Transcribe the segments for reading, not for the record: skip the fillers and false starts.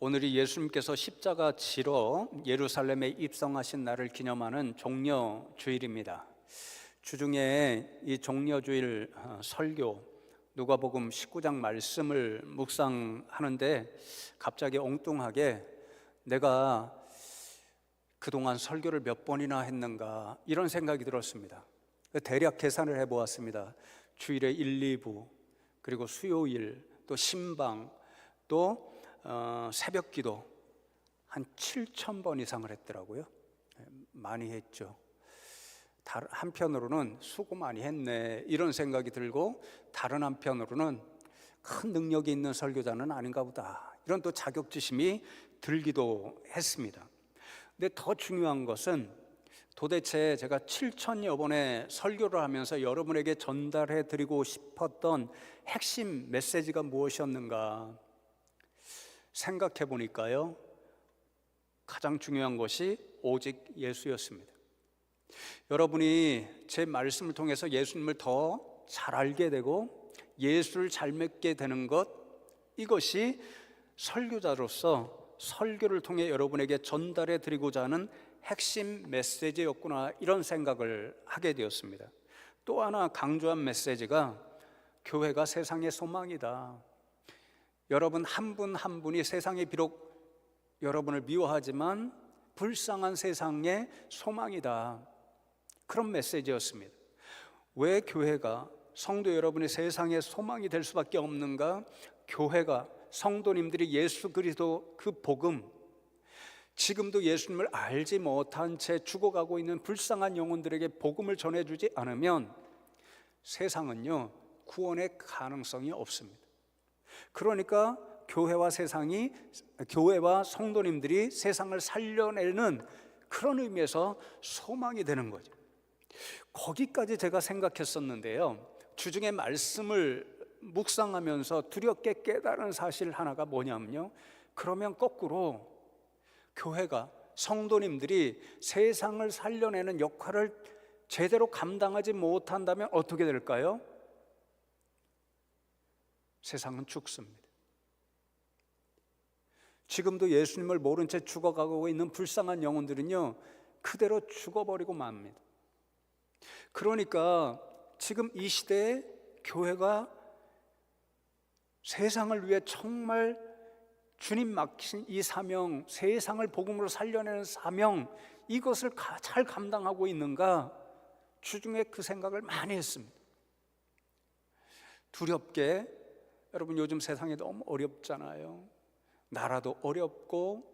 오늘이 예수님께서 십자가 지러 예루살렘에 입성하신 날을 기념하는 종려주일입니다. 주중에 이 종려주일 설교 누가복음 19장 말씀을 묵상하는데 갑자기 엉뚱하게 내가 그동안 설교를 몇 번이나 했는가 이런 생각이 들었습니다. 대략 계산을 해보았습니다. 주일에 1, 2부, 그리고 수요일, 또 신방, 또 새벽 기도 한 7,000번 이상을 했더라고요. 많이 했죠. 한편으로는 수고 많이 했네 이런 생각이 들고, 다른 한편으로는 큰 능력이 있는 설교자는 아닌가 보다 이런 또 자격지심이 들기도 했습니다. 근데 더 중요한 것은 도대체 제가 7,000여 번의 설교를 하면서 여러분에게 전달해 드리고 싶었던 핵심 메시지가 무엇이었는가 생각해 보니까요, 가장 중요한 것이 오직 예수였습니다. 여러분이 제 말씀을 통해서 예수님을 더 잘 알게 되고 예수를 잘 맺게 되는 것, 이것이 설교자로서 설교를 통해 여러분에게 전달해 드리고자 하는 핵심 메시지였구나 이런 생각을 하게 되었습니다. 또 하나 강조한 메시지가 교회가 세상의 소망이다. 여러분 한 분 한 분이 세상이 비록 여러분을 미워하지만 불쌍한 세상의 소망이다, 그런 메시지였습니다. 왜 교회가, 성도 여러분이 세상의 소망이 될 수밖에 없는가? 교회가, 성도님들이 예수 그리스도 그 복음, 지금도 예수님을 알지 못한 채 죽어가고 있는 불쌍한 영혼들에게 복음을 전해주지 않으면 세상은요 구원의 가능성이 없습니다. 그러니까 교회와 성도님들이 세상을 살려내는 그런 의미에서 소망이 되는 거죠. 거기까지 제가 생각했었는데요, 주중에 말씀을 묵상하면서 두렵게 깨달은 사실 하나가 뭐냐면요, 그러면 거꾸로 교회가, 성도님들이 세상을 살려내는 역할을 제대로 감당하지 못한다면 어떻게 될까요? 세상은 죽습니다. 지금도 예수님을 모른 채 죽어가고 있는 불쌍한 영혼들은요 그대로 죽어버리고 맙니다. 그러니까 지금 이 시대에 교회가 세상을 위해 정말 주님 맡기신 이 사명, 세상을 복음으로 살려내는 사명, 이것을 잘 감당하고 있는가, 주중에 그 생각을 많이 했습니다. 두렵게, 여러분 요즘 세상이 너무 어렵잖아요. 나라도 어렵고,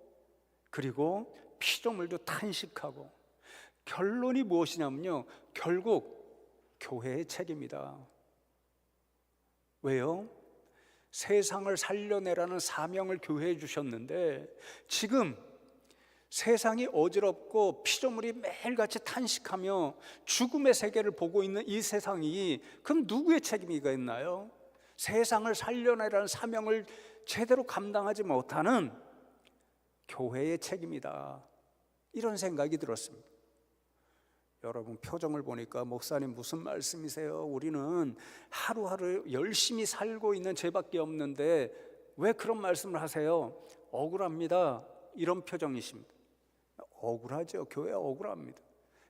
그리고 피조물도 탄식하고, 결론이 무엇이냐면요, 결국 교회의 책임이다. 왜요? 세상을 살려내라는 사명을 교회에 주셨는데 지금 세상이 어지럽고 피조물이 매일같이 탄식하며 죽음의 세계를 보고 있는 이 세상이, 그럼 누구의 책임이 있나요? 세상을 살려내라는 사명을 제대로 감당하지 못하는 교회의 책임이다, 이런 생각이 들었습니다. 여러분 표정을 보니까 목사님 무슨 말씀이세요? 우리는 하루하루 열심히 살고 있는 죄밖에 없는데 왜 그런 말씀을 하세요? 억울합니다, 이런 표정이십니다. 억울하죠. 교회 억울합니다.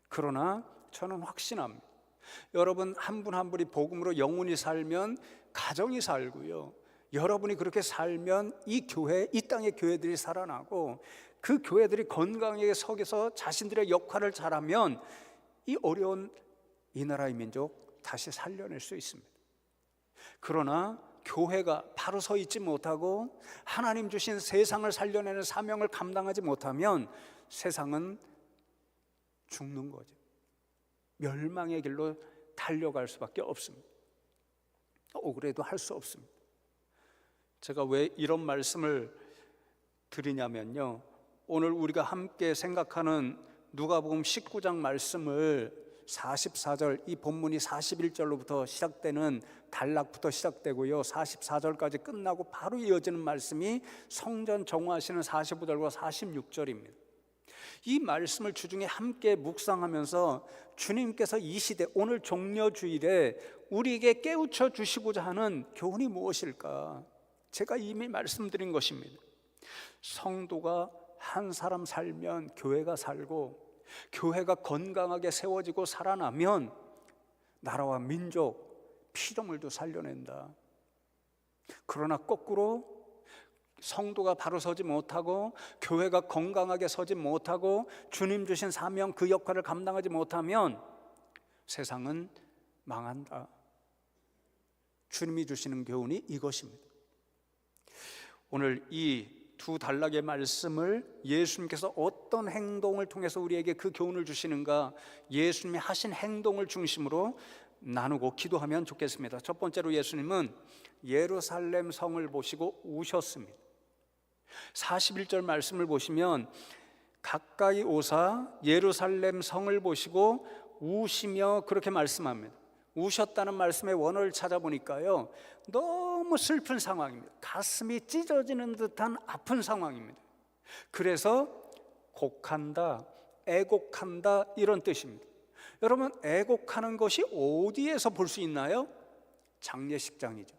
그러나 저는 확신합니다. 여러분 한 분 한 분이 복음으로 영혼이 살면 가정이 살고요, 여러분이 그렇게 살면 이 교회, 이 땅의 교회들이 살아나고, 그 교회들이 건강하게 서서 자신들의 역할을 잘하면 이 어려운 이 나라의 민족 다시 살려낼 수 있습니다. 그러나 교회가 바로 서 있지 못하고 하나님 주신 세상을 살려내는 사명을 감당하지 못하면 세상은 죽는 거죠. 멸망의 길로 달려갈 수밖에 없습니다. 억울해도 할 수 없습니다. 제가 왜 이런 말씀을 드리냐면요, 오늘 우리가 함께 생각하는 누가복음 19장 말씀을 44절, 이 본문이 41절로부터 시작되는 단락부터 시작되고요, 44절까지 끝나고 바로 이어지는 말씀이 성전 정화하시는 45절과 46절입니다. 이 말씀을 주중에 함께 묵상하면서 주님께서 이 시대, 오늘 종려주일에 우리에게 깨우쳐 주시고자 하는 교훈이 무엇일까, 제가 이미 말씀드린 것입니다. 성도가 한 사람 살면 교회가 살고, 교회가 건강하게 세워지고 살아나면 나라와 민족, 피조물도 살려낸다. 그러나 거꾸로 성도가 바로 서지 못하고, 교회가 건강하게 서지 못하고, 주님 주신 사명 그 역할을 감당하지 못하면 세상은 망한다. 주님이 주시는 교훈이 이것입니다. 오늘 이 두 단락의 말씀을 예수님께서 어떤 행동을 통해서 우리에게 그 교훈을 주시는가, 예수님이 하신 행동을 중심으로 나누고 기도하면 좋겠습니다. 첫 번째로 예수님은 예루살렘 성을 보시고 우셨습니다. 41절 말씀을 보시면 가까이 오사 예루살렘 성을 보시고 우시며 그렇게 말씀합니다. 우셨다는 말씀의 원어를 찾아보니까요, 너무 슬픈 상황입니다. 가슴이 찢어지는 듯한 아픈 상황입니다. 그래서 곡한다, 애곡한다, 이런 뜻입니다. 여러분, 애곡하는 것이 어디에서 볼 수 있나요? 장례식장이죠.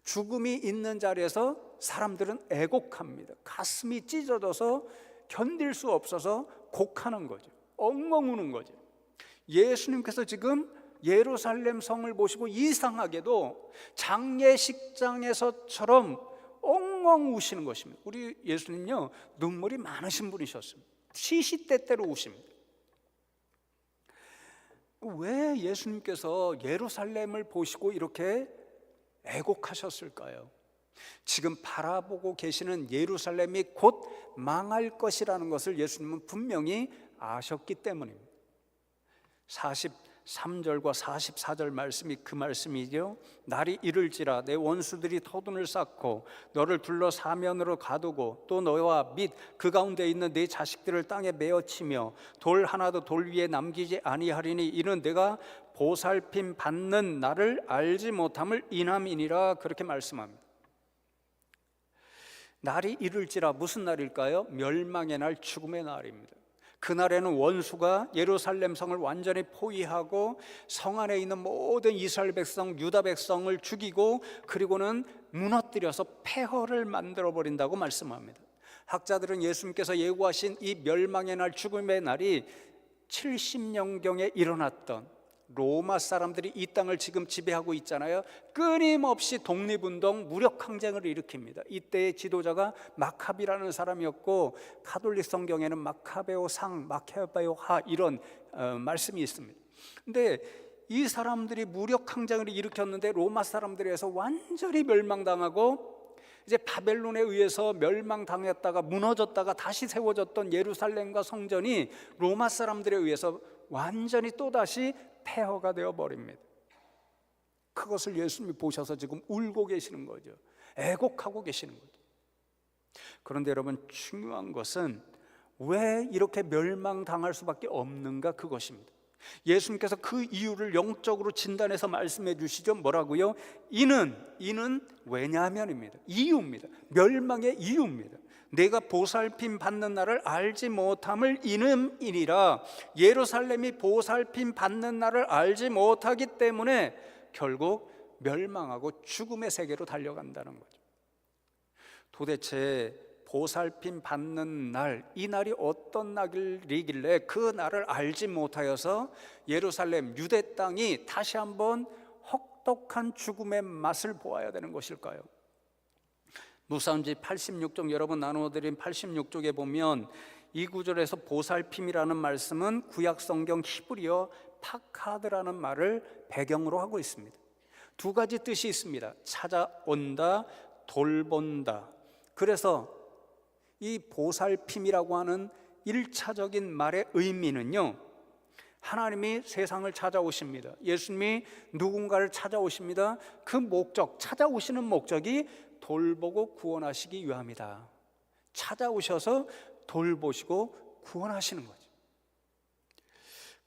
죽음이 있는 자리에서 사람들은 애곡합니다. 가슴이 찢어져서 견딜 수 없어서 곡하는 거죠. 엉엉 우는 거죠. 예수님께서 지금 예루살렘 성을 보시고 이상하게도 장례식장에서처럼 엉엉 우시는 것입니다. 우리 예수님요, 눈물이 많으신 분이셨습니다. 시시때때로 우십니다. 왜 예수님께서 예루살렘을 보시고 이렇게 애곡하셨을까요? 지금 바라보고 계시는 예루살렘이 곧 망할 것이라는 것을 예수님은 분명히 아셨기 때문입니다. 43절과 44절 말씀이 그 말씀이죠. 날이 이를지라 내 원수들이 터둔을 쌓고 너를 둘러 사면으로 가두고 또 너와 및 그 가운데 있는 네 자식들을 땅에 메어치며 돌 하나도 돌 위에 남기지 아니하리니 이는 내가 보살핌 받는 날을 알지 못함을 인함이니라. 그렇게 말씀합니다. 날이 이를지라, 무슨 날일까요? 멸망의 날, 죽음의 날입니다. 그날에는 원수가 예루살렘 성을 완전히 포위하고 성 안에 있는 모든 이스라엘 백성, 유다 백성을 죽이고, 그리고는 무너뜨려서 폐허를 만들어버린다고 말씀합니다. 학자들은 예수님께서 예고하신 이 멸망의 날, 죽음의 날이 70년경에 일어났던, 로마 사람들이 이 땅을 지금 지배하고 있잖아요. 끊임없이 독립운동, 무력항쟁을 일으킵니다. 이때의 지도자가 마카비라는 사람이었고, 가톨릭 성경에는 마카베오 상, 마카베오 하, 이런 말씀이 있습니다. 근데 이 사람들이 무력항쟁을 일으켰는데 로마 사람들에 의해서 완전히 멸망당하고, 이제 바벨론에 의해서 멸망당했다가 무너졌다가 다시 세워졌던 예루살렘과 성전이 로마 사람들에 의해서 완전히 또다시 폐허가 되어버립니다. 그것을 예수님이 보셔서 지금 울고 계시는 거죠. 애곡하고 계시는 거죠. 그런데 여러분, 중요한 것은 왜 이렇게 멸망당할 수밖에 없는가, 그것입니다. 예수님께서 그 이유를 영적으로 진단해서 말씀해 주시죠. 뭐라고요? 이는 왜냐하면입니다. 이유입니다. 멸망의 이유입니다. 내가 보살핌 받는 날을 알지 못함을 인음이니라. 예루살렘이 보살핌 받는 날을 알지 못하기 때문에 결국 멸망하고 죽음의 세계로 달려간다는 거죠. 도대체 보살핌 받는 날, 이 날이 어떤 날이길래 그 날을 알지 못하여서 예루살렘, 유대 땅이 다시 한번 혹독한 죽음의 맛을 보아야 되는 것일까요? 누사음지 86쪽, 여러분 나누어드린 86쪽에 보면 이 구절에서 보살핌이라는 말씀은 구약 성경 히브리어 파카드라는 말을 배경으로 하고 있습니다. 두 가지 뜻이 있습니다. 찾아온다, 돌본다. 그래서 이 보살핌이라고 하는 1차적인 말의 의미는요, 하나님이 세상을 찾아오십니다. 예수님이 누군가를 찾아오십니다. 그 목적, 찾아오시는 목적이 돌보고 구원하시기 위함이다. 찾아오셔서 돌보시고 구원하시는 거죠.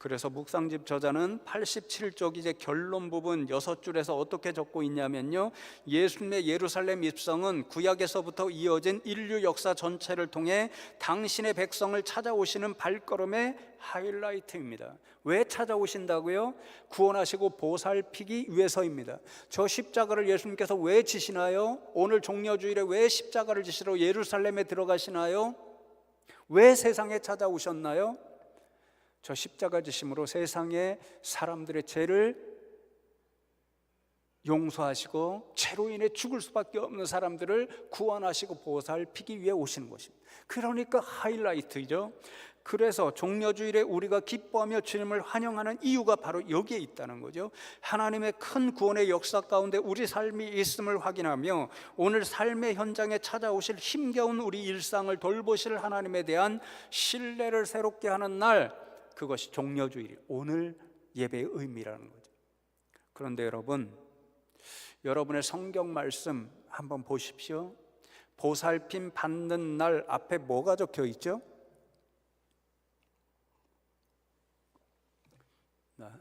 그래서 묵상집 저자는 87쪽 이제 결론 부분 6줄에서 어떻게 적고 있냐면요, 예수님의 예루살렘 입성은 구약에서부터 이어진 인류 역사 전체를 통해 당신의 백성을 찾아오시는 발걸음의 하이라이트입니다. 왜 찾아오신다고요? 구원하시고 보살피기 위해서입니다. 저 십자가를 예수님께서 왜 지시나요? 오늘 종려주일에 왜 십자가를 지시러 예루살렘에 들어가시나요? 왜 세상에 찾아오셨나요? 저 십자가 지심으로 세상의 사람들의 죄를 용서하시고 죄로 인해 죽을 수밖에 없는 사람들을 구원하시고 보살피기 위해 오시는 것입니다. 그러니까 하이라이트죠. 그래서 종려주일에 우리가 기뻐하며 주님을 환영하는 이유가 바로 여기에 있다는 거죠. 하나님의 큰 구원의 역사 가운데 우리 삶이 있음을 확인하며 오늘 삶의 현장에 찾아오실 힘겨운 우리 일상을 돌보실 하나님에 대한 신뢰를 새롭게 하는 날, 그것이 종려주일, 오늘 예배의 의미라는 거죠. 그런데 여러분의 성경 말씀 한번 보십시오. 보살핌 받는 날 앞에 뭐가 적혀 있죠?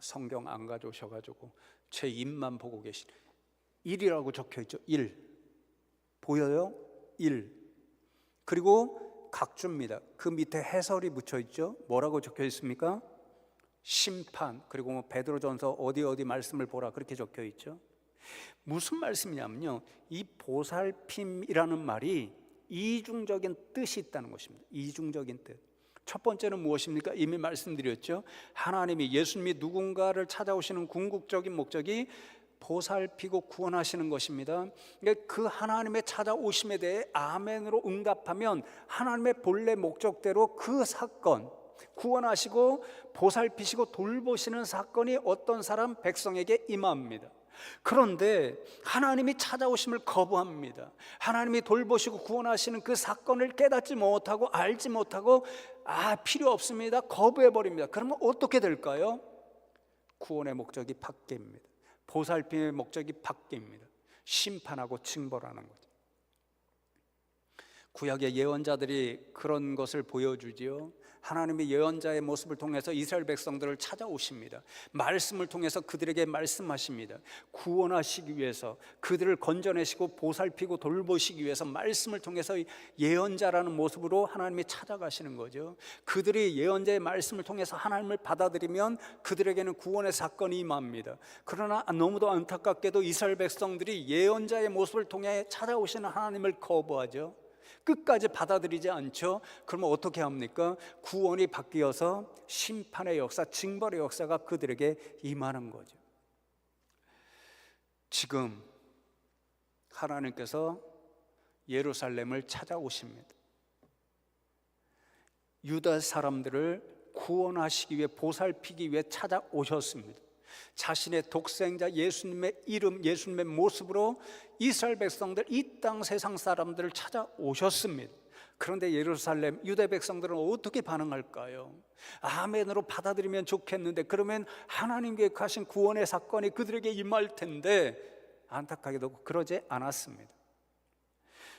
성경 안 가져오셔가지고 제 입만 보고 계시네. 1이라고 적혀 있죠. 1 보여요? 1. 그리고 각주입니다. 그 밑에 해설이 붙여 있죠. 뭐라고 적혀 있습니까? 심판. 그리고 뭐 베드로전서 어디 말씀을 보라 그렇게 적혀 있죠. 무슨 말씀이냐면요, 이 보살핌이라는 말이 이중적인 뜻이 있다는 것입니다. 이중적인 뜻. 첫 번째는 무엇입니까? 이미 말씀드렸죠. 하나님이, 예수님이 누군가를 찾아오시는 궁극적인 목적이 보살피고 구원하시는 것입니다. 그 하나님의 찾아오심에 대해 아멘으로 응답하면 하나님의 본래 목적대로 그 사건, 구원하시고 보살피시고 돌보시는 사건이 어떤 사람, 백성에게 임합니다. 그런데 하나님이 찾아오심을 거부합니다. 하나님이 돌보시고 구원하시는 그 사건을 깨닫지 못하고 알지 못하고 필요 없습니다, 거부해버립니다. 그러면 어떻게 될까요? 구원의 목적이 바뀝니다. 보살핌의 목적이 바뀝니다. 심판하고 징벌하는 거죠. 구약의 예언자들이 그런 것을 보여주지요. 하나님의 예언자의 모습을 통해서 이스라엘 백성들을 찾아오십니다. 말씀을 통해서 그들에게 말씀하십니다. 구원하시기 위해서, 그들을 건져내시고 보살피고 돌보시기 위해서 말씀을 통해서 예언자라는 모습으로 하나님이 찾아가시는 거죠. 그들이 예언자의 말씀을 통해서 하나님을 받아들이면 그들에게는 구원의 사건이 임합니다. 그러나 너무도 안타깝게도 이스라엘 백성들이 예언자의 모습을 통해 찾아오시는 하나님을 거부하죠. 끝까지 받아들이지 않죠. 그러면 어떻게 합니까? 구원이 바뀌어서 심판의 역사, 징벌의 역사가 그들에게 임하는 거죠. 지금 하나님께서 예루살렘을 찾아오십니다. 유다 사람들을 구원하시기 위해, 보살피기 위해 찾아오셨습니다. 자신의 독생자 예수님의 이름, 예수님의 모습으로 이스라엘 백성들, 이 땅 세상 사람들을 찾아오셨습니다. 그런데 예루살렘 유대 백성들은 어떻게 반응할까요? 아멘으로 받아들이면 좋겠는데, 그러면 하나님 계획하신 구원의 사건이 그들에게 임할 텐데, 안타깝게도 그러지 않았습니다.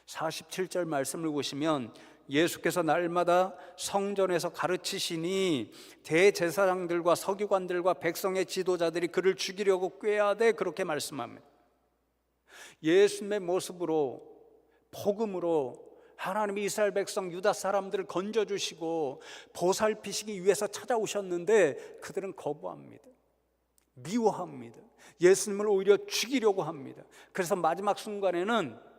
47절 말씀을 보시면 예수께서 날마다 성전에서 가르치시니 대제사장들과 서기관들과 백성의 지도자들이 그를 죽이려고 꾀하되 그렇게 말씀합니다. 예수님의 모습으로, 복음으로 하나님이 이스라엘 백성 유다 사람들을 건져주시고 보살피시기 위해서 찾아오셨는데 그들은 거부합니다. 미워합니다. 예수님을 오히려 죽이려고 합니다. 그래서 마지막 순간에는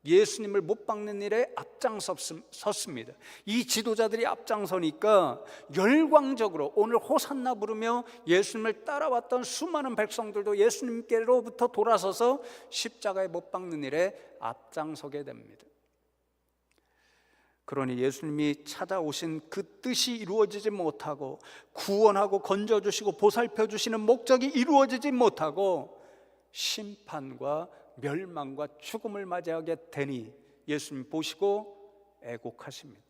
예수님을 못 박는 일에 앞장섰습니다. 이 지도자들이 앞장서니까 열광적으로 오늘 호산나 부르며 예수님을 따라왔던 수많은 백성들도 예수님께로부터 돌아서서 십자가에 못 박는 일에 앞장서게 됩니다. 그러니 예수님이 찾아오신 그 뜻이 이루어지지 못하고, 구원하고 건져주시고 보살펴주시는 목적이 이루어지지 못하고 심판과 멸망과 죽음을 맞이하게 되니 예수님 보시고 애곡하십니다.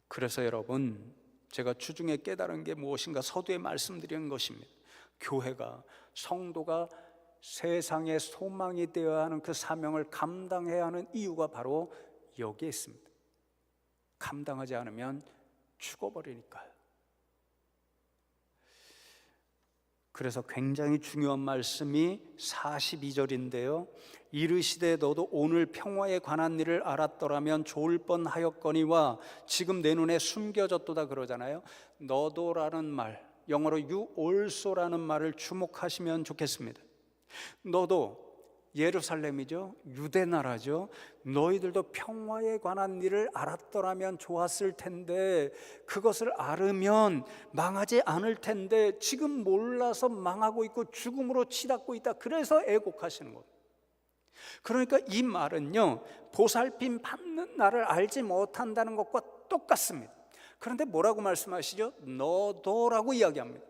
그래서 여러분, 제가 주중에 깨달은 게 무엇인가 서두에 말씀드린 것입니다. 교회가, 성도가 세상의 소망이 되어야 하는 그 사명을 감당해야 하는 이유가 바로 여기에 있습니다. 감당하지 않으면 죽어버리니까요. 그래서 굉장히 중요한 말씀이 42절인데요. 이르시되 너도 오늘 평화에 관한 일을 알았더라면 좋을 뻔하였거니와 지금 내 눈에 숨겨졌도다 그러잖아요. 너도라는 말, 영어로 you also라는 말을 주목하시면 좋겠습니다. 너도, 예루살렘이죠, 유대 나라죠, 너희들도 평화에 관한 일을 알았더라면 좋았을 텐데 그것을 알으면 망하지 않을 텐데 지금 몰라서 망하고 있고 죽음으로 치닫고 있다. 그래서 애곡하시는 겁니다. 그러니까 이 말은요, 보살핌 받는 나를 알지 못한다는 것과 똑같습니다. 그런데 뭐라고 말씀하시죠? 너도라고 이야기합니다.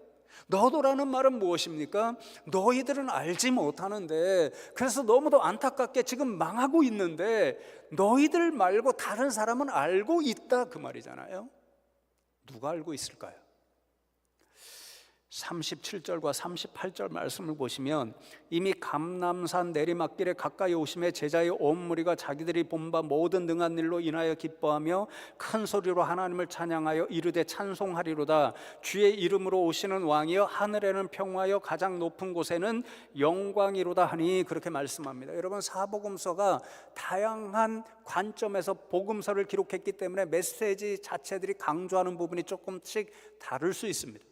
너도라는 말은 무엇입니까? 너희들은 알지 못하는데, 그래서 너무도 안타깝게 지금 망하고 있는데 너희들 말고 다른 사람은 알고 있다, 그 말이잖아요. 누가 알고 있을까요? 37절과 38절 말씀을 보시면 이미 감람산 내리막길에 가까이 오심에 제자의 온 무리가 자기들이 본 바 모든 능한 일로 인하여 기뻐하며 큰 소리로 하나님을 찬양하여 이르되 찬송하리로다. 주의 이름으로 오시는 왕이여 하늘에는 평화여 가장 높은 곳에는 영광이로다 하니, 그렇게 말씀합니다. 여러분, 사복음서가 다양한 관점에서 복음서를 기록했기 때문에 메시지 자체들이 강조하는 부분이 조금씩 다를 수 있습니다.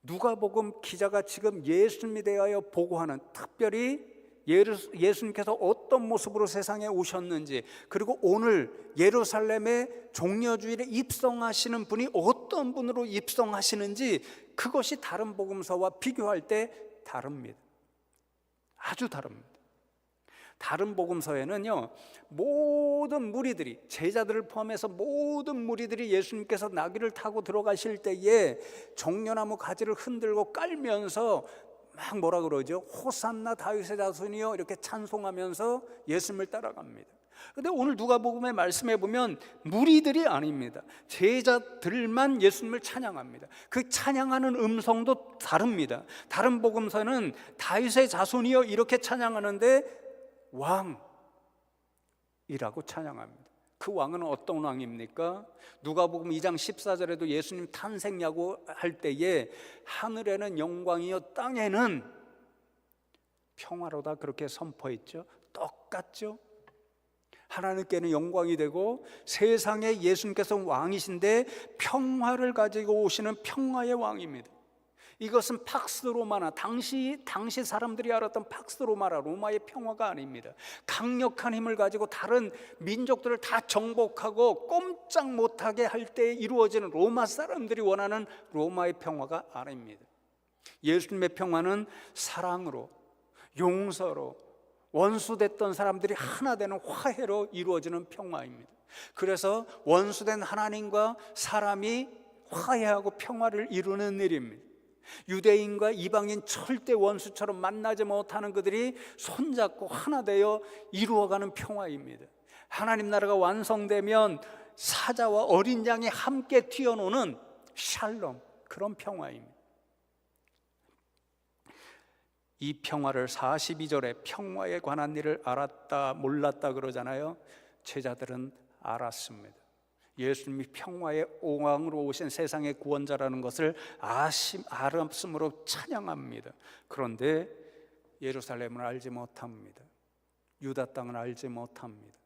누가복음 기자가 지금 예수님에 대하여 보고하는, 특별히 예수님께서 어떤 모습으로 세상에 오셨는지, 그리고 오늘 예루살렘의 종려주일에 입성하시는 분이 어떤 분으로 입성하시는지, 그것이 다른 복음서와 비교할 때 다릅니다. 아주 다릅니다. 다른 복음서에는요, 모든 무리들이, 제자들을 포함해서 모든 무리들이 예수님께서 나귀를 타고 들어가실 때에 종려나무 가지를 흔들고 깔면서 막 뭐라 그러죠? 호산나 다윗의 자손이여, 이렇게 찬송하면서 예수님을 따라갑니다. 근데 오늘 누가복음의 말씀에 보면 무리들이 아닙니다. 제자들만 예수님을 찬양합니다. 그 찬양하는 음성도 다릅니다. 다른 복음서는 다윗의 자손이여 이렇게 찬양하는데 왕이라고 찬양합니다. 그 왕은 어떤 왕입니까? 누가복음 2장 14절에도 예수님 탄생 야구할 때에 하늘에는 영광이요 땅에는 평화로다, 그렇게 선포했죠. 똑같죠. 하나님께는 영광이 되고 세상에 예수님께서 왕이신데 평화를 가지고 오시는 평화의 왕입니다. 이것은 팍스 로마나, 당시 사람들이 알았던 팍스 로마나, 로마의 평화가 아닙니다. 강력한 힘을 가지고 다른 민족들을 다 정복하고 꼼짝 못하게 할 때 이루어지는 로마 사람들이 원하는 로마의 평화가 아닙니다. 예수님의 평화는 사랑으로, 용서로, 원수됐던 사람들이 하나 되는 화해로 이루어지는 평화입니다. 그래서 원수된 하나님과 사람이 화해하고 평화를 이루는 일입니다. 유대인과 이방인 절대 원수처럼 만나지 못하는 그들이 손잡고 하나 되어 이루어가는 평화입니다. 하나님 나라가 완성되면 사자와 어린 양이 함께 튀어노는 샬롬, 그런 평화입니다. 이 평화를 42절에 평화에 관한 일을 알았다 몰랐다 그러잖아요. 제자들은 알았습니다. 예수님이 평화의 왕으로 오신 세상의 구원자라는 것을 알았으므로 찬양합니다. 그런데 예루살렘은 알지 못합니다. 유다 땅은 알지 못합니다.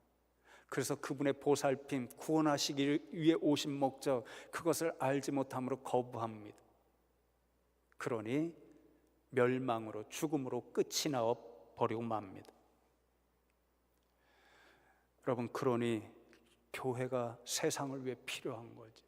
그래서 그분의 보살핌, 구원하시기 위해 오신 목적, 그것을 알지 못함으로 거부합니다. 그러니 멸망으로, 죽음으로 끝이 나 버리고 맙니다. 여러분, 그러니 교회가 세상을 위해 필요한 거죠.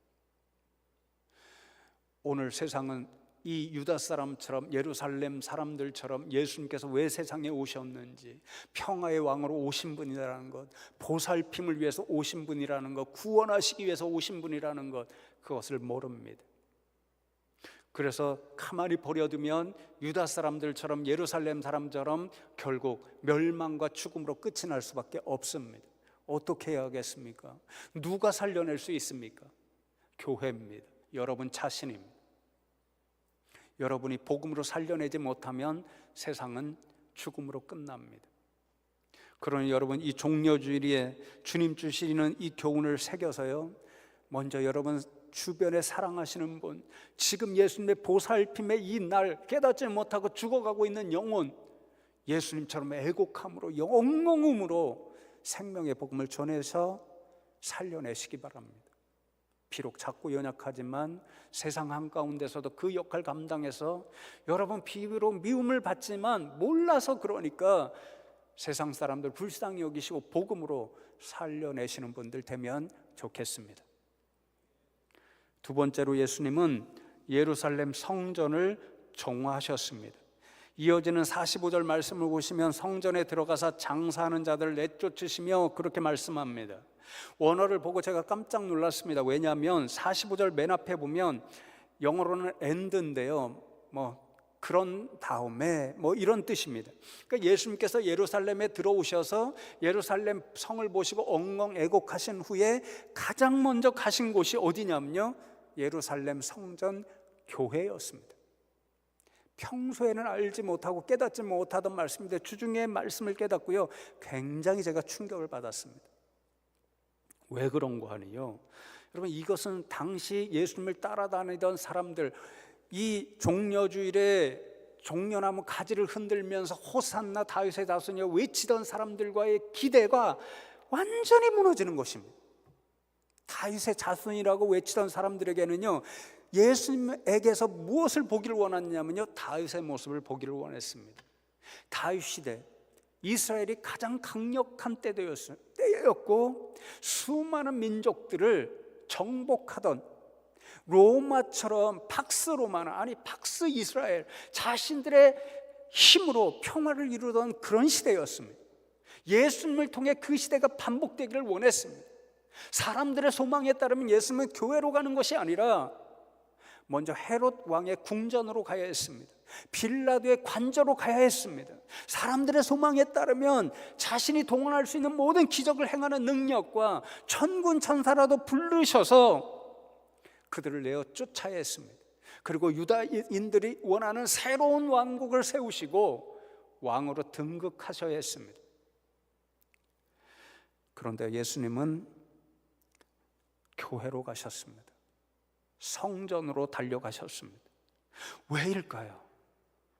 오늘 세상은 이 유다 사람처럼, 예루살렘 사람들처럼 예수님께서 왜 세상에 오셨는지, 평화의 왕으로 오신 분이라는 것, 보살핌을 위해서 오신 분이라는 것, 구원하시기 위해서 오신 분이라는 것, 그것을 모릅니다. 그래서 가만히 버려두면 유다 사람들처럼, 예루살렘 사람처럼 결국 멸망과 죽음으로 끝이 날 수밖에 없습니다. 어떻게 해야겠습니까? 누가 살려낼 수 있습니까? 교회입니다. 여러분 자신입니다. 여러분이 복음으로 살려내지 못하면 세상은 죽음으로 끝납니다. 그러니 여러분, 이 종려주일에 주님 주시는 이 교훈을 새겨서요, 먼저 여러분 주변에 사랑하시는 분, 지금 예수님의 보살핌의 이 날 깨닫지 못하고 죽어가고 있는 영혼, 예수님처럼 애곡함으로 엉엉음으로 생명의 복음을 전해서 살려내시기 바랍니다. 비록 작고 연약하지만 세상 한가운데서도 그 역할 감당해서 여러분 비비로 미움을 받지만 몰라서 그러니까 세상 사람들 불쌍히 여기시고 복음으로 살려내시는 분들 되면 좋겠습니다. 두 번째로 예수님은 예루살렘 성전을 정화하셨습니다. 이어지는 45절 말씀을 보시면 성전에 들어가서 장사하는 자들을 내쫓으시며 그렇게 말씀합니다. 원어를 보고 제가 깜짝 놀랐습니다. 왜냐하면 45절 맨 앞에 보면 영어로는 end인데요, 그런 다음에 이런 뜻입니다. 그러니까 예수님께서 예루살렘에 들어오셔서 예루살렘 성을 보시고 엉엉 애곡하신 후에 가장 먼저 가신 곳이 어디냐면요, 예루살렘 성전 교회였습니다. 평소에는 알지 못하고 깨닫지 못하던 말씀인데 주중에 말씀을 깨닫고요, 굉장히 제가 충격을 받았습니다. 왜 그런가 하니요, 여러분 이것은 당시 예수님을 따라다니던 사람들, 이 종려주일에 종려나무 가지를 흔들면서 호산나 다윗의 자손이여 외치던 사람들과의 기대가 완전히 무너지는 것입니다. 다윗의 자손이라고 외치던 사람들에게는요, 예수님에게서 무엇을 보기를 원했냐면요, 다윗의 모습을 보기를 원했습니다. 다윗 시대 이스라엘이 가장 강력한 때였고 수많은 민족들을 정복하던 로마처럼 팍스 로마나 팍스 이스라엘 자신들의 힘으로 평화를 이루던 그런 시대였습니다. 예수님을 통해 그 시대가 반복되기를 원했습니다. 사람들의 소망에 따르면 예수님은 교회로 가는 것이 아니라 먼저 헤롯 왕의 궁전으로 가야 했습니다. 빌라도의 관저로 가야 했습니다. 사람들의 소망에 따르면 자신이 동원할 수 있는 모든 기적을 행하는 능력과 천군 천사라도 부르셔서 그들을 내어 쫓아야 했습니다. 그리고 유다인들이 원하는 새로운 왕국을 세우시고 왕으로 등극하셔야 했습니다. 그런데 예수님은 교회로 가셨습니다. 성전으로 달려가셨습니다. 왜일까요?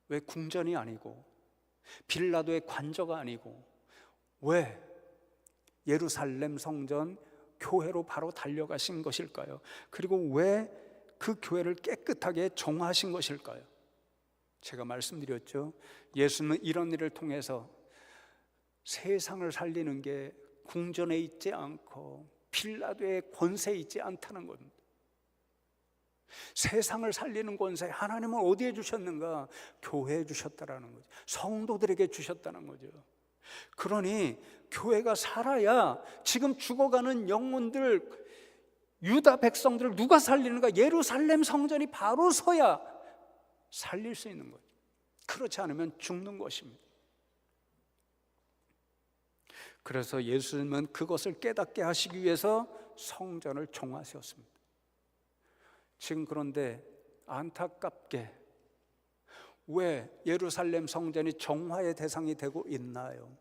왜 궁전이 아니고 빌라도의 관저가 아니고 왜 예루살렘 성전 교회로 바로 달려가신 것일까요? 그리고 왜 그 교회를 깨끗하게 정화하신 것일까요? 제가 말씀드렸죠, 예수는 이런 일을 통해서 세상을 살리는 게 궁전에 있지 않고 빌라도의 권세에 있지 않다는 겁니다. 세상을 살리는 권세 하나님은 어디에 주셨는가? 교회에 주셨다라는 거죠. 성도들에게 주셨다는 거죠. 그러니 교회가 살아야 지금 죽어가는 영혼들, 유다 백성들을 누가 살리는가? 예루살렘 성전이 바로 서야 살릴 수 있는 거죠. 그렇지 않으면 죽는 것입니다. 그래서 예수님은 그것을 깨닫게 하시기 위해서 성전을 정화하셨습니다. 지금 그런데 안타깝게 왜 예루살렘 성전이 정화의 대상이 되고 있나요?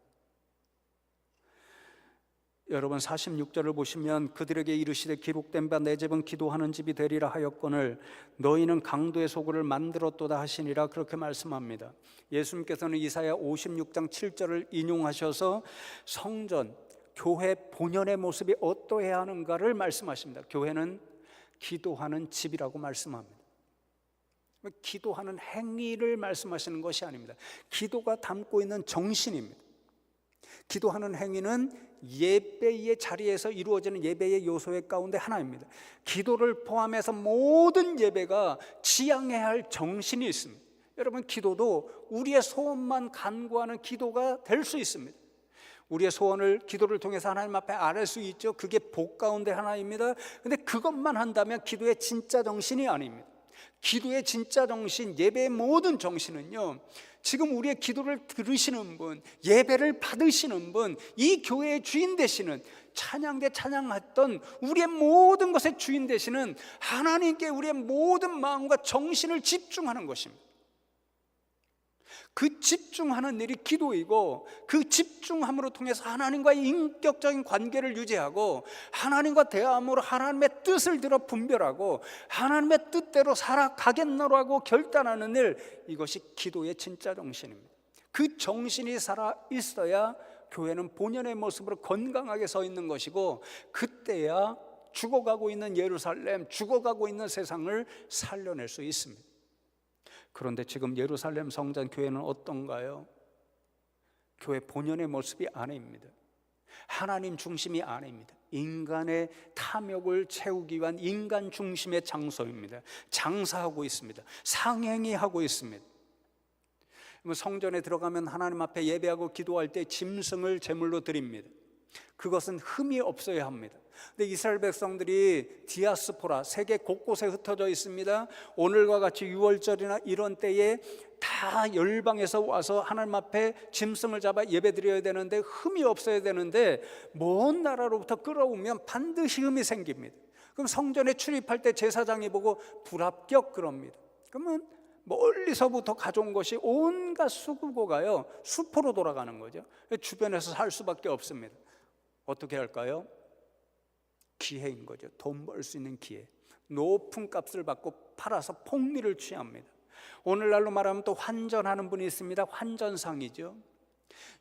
여러분 46절을 보시면 그들에게 이르시되 기록된 바 내 집은 기도하는 집이 되리라 하였거늘 너희는 강도의 소굴을 만들었도다 하시니라, 그렇게 말씀합니다. 예수님께서는 이사야 56장 7절을 인용하셔서 성전, 교회 본연의 모습이 어떠해야 하는가를 말씀하십니다. 교회는 기도하는 집이라고 말씀합니다. 기도하는 행위를 말씀하시는 것이 아닙니다. 기도가 담고 있는 정신입니다. 기도하는 행위는 예배의 자리에서 이루어지는 예배의 요소의 가운데 하나입니다. 기도를 포함해서 모든 예배가 지향해야 할 정신이 있습니다. 여러분, 기도도 우리의 소원만 간구하는 기도가 될 수 있습니다. 우리의 소원을 기도를 통해서 하나님 앞에 아뢰 수 있죠. 그게 복 가운데 하나입니다. 근데 그것만 한다면 기도의 진짜 정신이 아닙니다. 기도의 진짜 정신, 예배의 모든 정신은요, 지금 우리의 기도를 들으시는 분, 예배를 받으시는 분, 이 교회의 주인 되시는, 찬양대 찬양했던 우리의 모든 것의 주인 되시는 하나님께 우리의 모든 마음과 정신을 집중하는 것입니다. 그 집중하는 일이 기도이고, 그 집중함으로 통해서 하나님과의 인격적인 관계를 유지하고 하나님과 대화함으로 하나님의 뜻을 들어 분별하고 하나님의 뜻대로 살아가겠노라고 결단하는 일, 이것이 기도의 진짜 정신입니다. 그 정신이 살아 있어야 교회는 본연의 모습으로 건강하게 서 있는 것이고, 그때야 죽어가고 있는 예루살렘, 죽어가고 있는 세상을 살려낼 수 있습니다. 그런데 지금 예루살렘 성전 교회는 어떤가요? 교회 본연의 모습이 아닙니다. 하나님 중심이 아닙니다. 인간의 탐욕을 채우기 위한 인간 중심의 장소입니다. 장사하고 있습니다. 상행위 하고 있습니다. 성전에 들어가면 하나님 앞에 예배하고 기도할 때 짐승을 제물로 드립니다. 그것은 흠이 없어야 합니다. 근데 이스라엘 백성들이 디아스포라, 세계 곳곳에 흩어져 있습니다. 오늘과 같이 6월절이나 이런 때에 다 열방에서 와서 하나님 앞에 짐승을 잡아 예배드려야 되는데, 흠이 없어야 되는데 먼 나라로부터 끌어오면 반드시 흠이 생깁니다. 그럼 성전에 출입할 때 제사장이 보고 불합격 그럽니다. 그러면 멀리서부터 가져온 것이 온갖 수고가요 수포로 돌아가는 거죠. 주변에서 살 수밖에 없습니다. 어떻게 할까요? 기회인 거죠. 돈 벌 수 있는 기회. 높은 값을 받고 팔아서 폭리를 취합니다. 오늘날로 말하면 또 환전하는 분이 있습니다. 환전상이죠.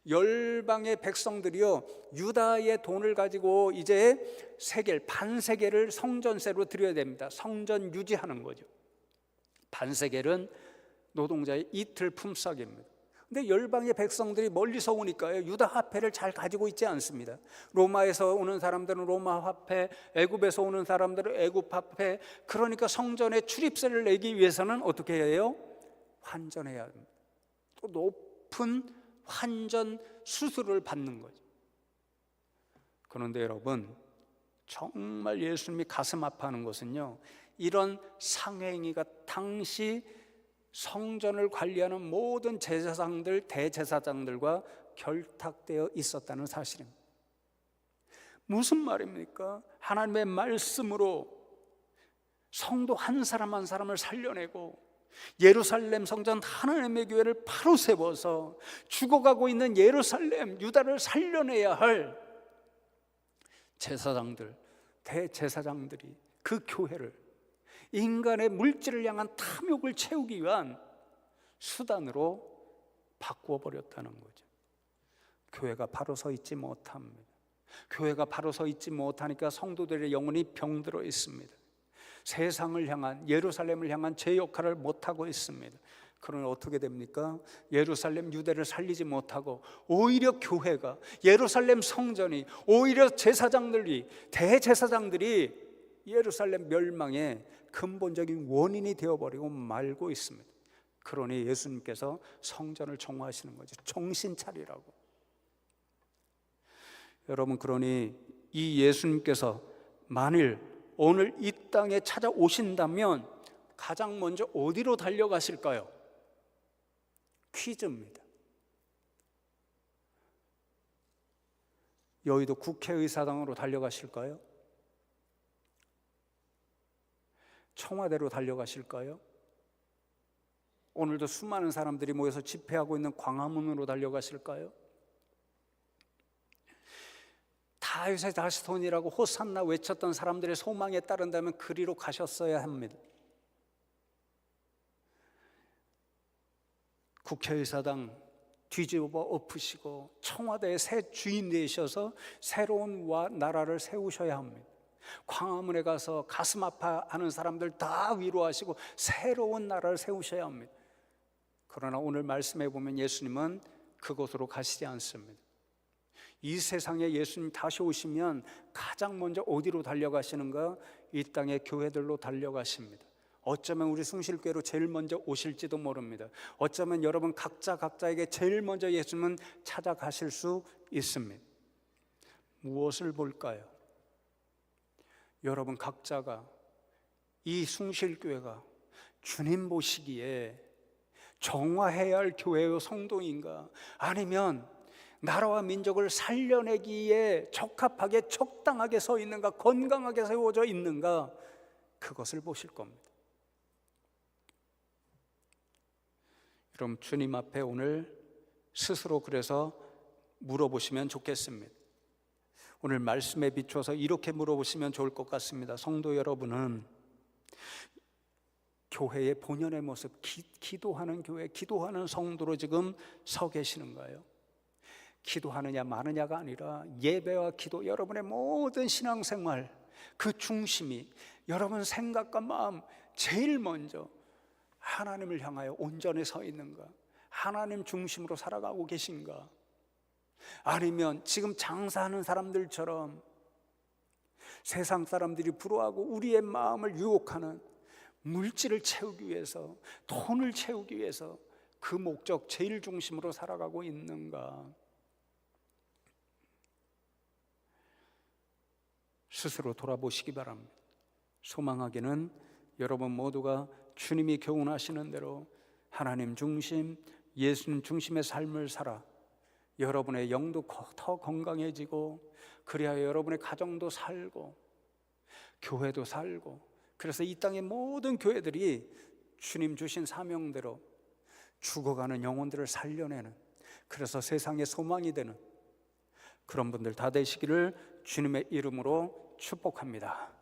열방의 백성들이요, 유다의 돈을 가지고 이제 세겔, 반세겔을 성전세로 드려야 됩니다. 성전 유지하는 거죠. 반세겔은 노동자의 이틀 품삯입니다. 근데 열방의 백성들이 멀리서 오니까요, 유다 화폐를 잘 가지고 있지 않습니다. 로마에서 오는 사람들은 로마 화폐, 애굽에서 오는 사람들은 애굽 화폐. 그러니까 성전에 출입세를 내기 위해서는 어떻게 해요? 환전해야 합니다. 또 높은 환전 수수료를 받는 거죠. 그런데 여러분, 정말 예수님이 가슴 아파하는 것은요, 이런 상행위가 당시 성전을 관리하는 모든 제사장들, 대제사장들과 결탁되어 있었다는 사실입니다. 무슨 말입니까? 하나님의 말씀으로 성도 한 사람 한 사람을 살려내고 예루살렘 성전 하나님의 교회를 바로 세워서 죽어가고 있는 예루살렘, 유다를 살려내야 할 제사장들, 대제사장들이 그 교회를 인간의 물질을 향한 탐욕을 채우기 위한 수단으로 바꾸어 버렸다는 거죠. 교회가 바로 서 있지 못합니다. 교회가 바로 서 있지 못하니까 성도들의 영혼이 병들어 있습니다. 세상을 향한, 예루살렘을 향한 제 역할을 못하고 있습니다. 그러면 어떻게 됩니까? 예루살렘 유대를 살리지 못하고 오히려 교회가, 예루살렘 성전이, 오히려 제사장들이, 대제사장들이 예루살렘 멸망의 근본적인 원인이 되어버리고 말고 있습니다. 그러니 예수님께서 성전을 정화하시는 거죠. 정신 차리라고. 여러분, 그러니 이 예수님께서 만일 오늘 이 땅에 찾아오신다면 가장 먼저 어디로 달려가실까요? 퀴즈입니다. 여의도 국회의사당으로 달려가실까요? 청와대로 달려가실까요? 오늘도 수많은 사람들이 모여서 집회하고 있는 광화문으로 달려가실까요? 다윗의 자손이라고 호산나 외쳤던 사람들의 소망에 따른다면 그리로 가셨어야 합니다. 국회의사당 뒤집어 엎으시고 청와대의 새 주인 되셔서 새로운 나라를 세우셔야 합니다. 광화문에 가서 가슴 아파하는 사람들 다 위로하시고 새로운 나라를 세우셔야 합니다. 그러나 오늘 말씀해 보면 예수님은 그곳으로 가시지 않습니다. 이 세상에 예수님 다시 오시면 가장 먼저 어디로 달려가시는가? 이 땅의 교회들로 달려가십니다. 어쩌면 우리 숭실교회로 제일 먼저 오실지도 모릅니다. 어쩌면 여러분 각자에게 제일 먼저 예수님은 찾아가실 수 있습니다. 무엇을 볼까요? 여러분 각자가, 이 숭실교회가 주님 보시기에 정화해야 할 교회의 성도인가, 아니면 나라와 민족을 살려내기에 적합하게 적당하게 서 있는가, 건강하게 세워져 있는가, 그것을 보실 겁니다. 그럼 주님 앞에 오늘 스스로 그래서 물어보시면 좋겠습니다. 오늘 말씀에 비춰서 이렇게 물어보시면 좋을 것 같습니다. 성도 여러분은 교회의 본연의 모습, 기도하는 교회, 기도하는 성도로 지금 서 계시는가요? 기도하느냐 마느냐가 아니라 예배와 기도, 여러분의 모든 신앙생활 그 중심이 여러분 생각과 마음 제일 먼저 하나님을 향하여 온전히 서 있는가? 하나님 중심으로 살아가고 계신가? 아니면 지금 장사하는 사람들처럼 세상 사람들이 부러워하고 우리의 마음을 유혹하는 물질을 채우기 위해서, 돈을 채우기 위해서 그 목적 제일 중심으로 살아가고 있는가? 스스로 돌아보시기 바랍니다. 소망하기는 여러분 모두가 주님이 교훈하시는 대로 하나님 중심, 예수님 중심의 삶을 살아 여러분의 영도 더 건강해지고, 그래야 여러분의 가정도 살고 교회도 살고, 그래서 이 땅의 모든 교회들이 주님 주신 사명대로 죽어가는 영혼들을 살려내는, 그래서 세상의 소망이 되는 그런 분들 다 되시기를 주님의 이름으로 축복합니다.